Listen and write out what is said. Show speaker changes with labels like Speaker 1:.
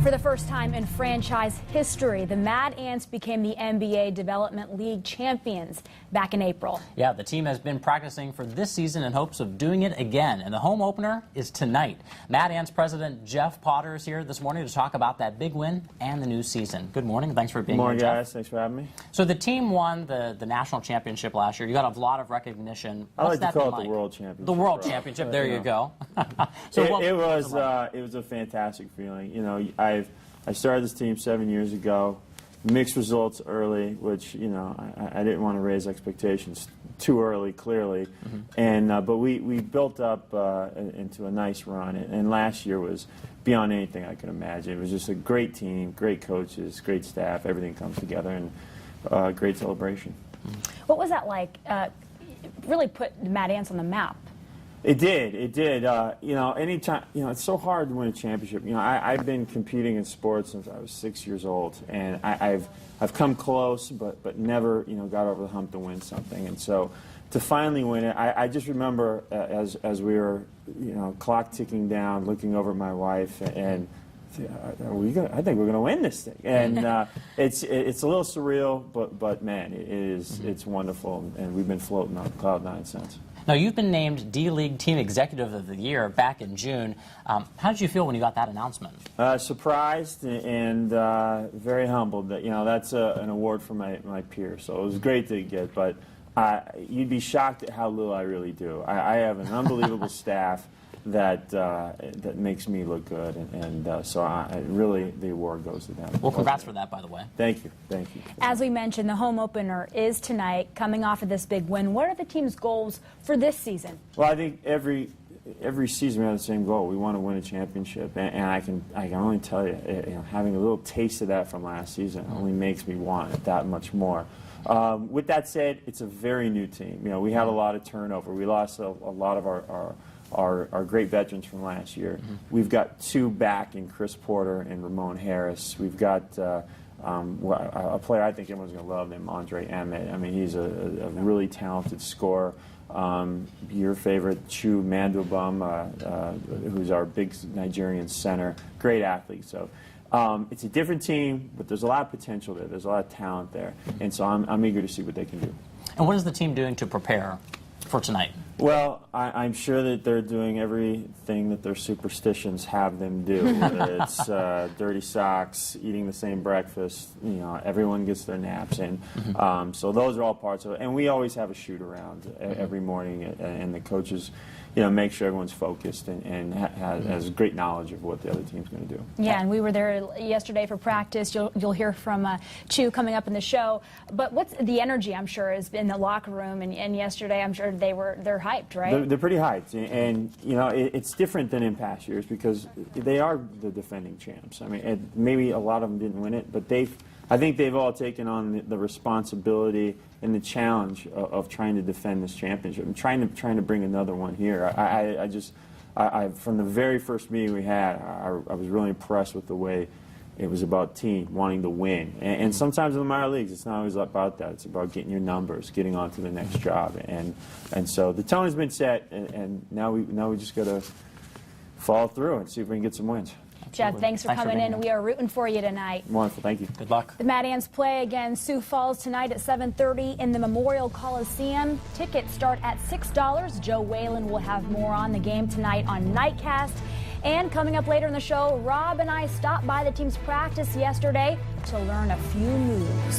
Speaker 1: For the first time in franchise history, the Mad Ants became the NBA Development League champions back in April.
Speaker 2: Yeah, the team has been practicing for this season in hopes of doing it again, and the home opener is tonight. Mad Ants president Jeff Potter is here this morning to talk about that big win and the new season. Good morning. Thanks for being here, Jeff.
Speaker 3: Good morning, guys. Thanks for having me.
Speaker 2: So the team won the national championship last year. You got a lot of recognition.
Speaker 3: I like to call it the World Championship.
Speaker 2: The World Championship. There you go.
Speaker 3: So it was a fantastic feeling. You know, I started this team 7 years ago. Mixed results early, which I didn't want to raise expectations too early, clearly, and but we built up into a nice run, and last year was beyond anything I could imagine. It was just a great team, great coaches, great staff. Everything comes together, and great celebration.
Speaker 1: What was that like? Really put the Mad Ants on the map.
Speaker 3: It did. It did. Anytime, it's so hard to win a championship. I've been competing in sports since I was 6 years old, and I've come close, but never, got over the hump to win something. And so, to finally win it, I just remember as we were, clock ticking down, looking over at my wife, and I think we're going to win this thing. And it's a little surreal, but man, it's wonderful, and we've been floating on cloud nine since.
Speaker 2: Now, you've been named D-League Team Executive of the Year back in June. How did you feel when you got that announcement?
Speaker 3: Surprised and very humbled. That that's an award for my peers, so it was great to get. But you'd be shocked at how little I really do. I have an unbelievable staff that makes me look good, and so really the award goes to them.
Speaker 2: Well, congrats for that, by the way.
Speaker 3: Thank you, thank you.
Speaker 1: As we mentioned, the home opener is tonight. Coming off of this big win, what are the team's goals for this season?
Speaker 3: Well, I think every season we have the same goal. We want to win a championship, and I can only tell you, having a little taste of that from last season only makes me want it that much more. With that said, it's a very new team. We have a lot of turnover. We lost a lot of our great veterans from last year. We've got two back in Chris Porter and Ramon Harris. We've got a player I think everyone's going to love named Andre Emmett. I mean, he's a really talented scorer. Your favorite, Chu Mandobum, who's our big Nigerian center. Great athlete. So it's a different team, but there's a lot of potential there. There's a lot of talent there. And so I'm eager to see what they can do.
Speaker 2: And what is the team doing to prepare for tonight?
Speaker 3: Well, I'm sure that they're doing everything that their superstitions have them do, whether it's dirty socks, eating the same breakfast, everyone gets their naps in. So those are all parts of it. And we always have a shoot-around every morning, and the coaches make sure everyone's focused and has great knowledge of what the other team's going to do.
Speaker 1: Yeah, and we were there yesterday for practice. You'll hear from Chu coming up in the show. But what's the energy, I'm sure, is in the locker room, and yesterday I'm sure they're hyped, right?
Speaker 3: They're pretty hyped, and it's different than in past years because they are the defending champs. I mean, maybe a lot of them didn't win it, but I think they've all taken on the responsibility and the challenge of trying to defend this championship and trying to bring another one here. I from the very first meeting we had, I was really impressed with the way it was about team wanting to win. And sometimes in the minor leagues, it's not always about that. It's about getting your numbers, getting on to the next job. And so the tone has been set, and now we just got to follow through and see if we can get some wins.
Speaker 1: Jeff, thanks for coming in. We are rooting for you tonight.
Speaker 3: Wonderful, thank you.
Speaker 2: Good luck.
Speaker 1: The Mad Ants play against Sioux Falls tonight at 7:30 in the Memorial Coliseum. Tickets start at $6. Joe Whalen will have more on the game tonight on Nightcast. And coming up later in the show, Rob and I stopped by the team's practice yesterday to learn a few moves.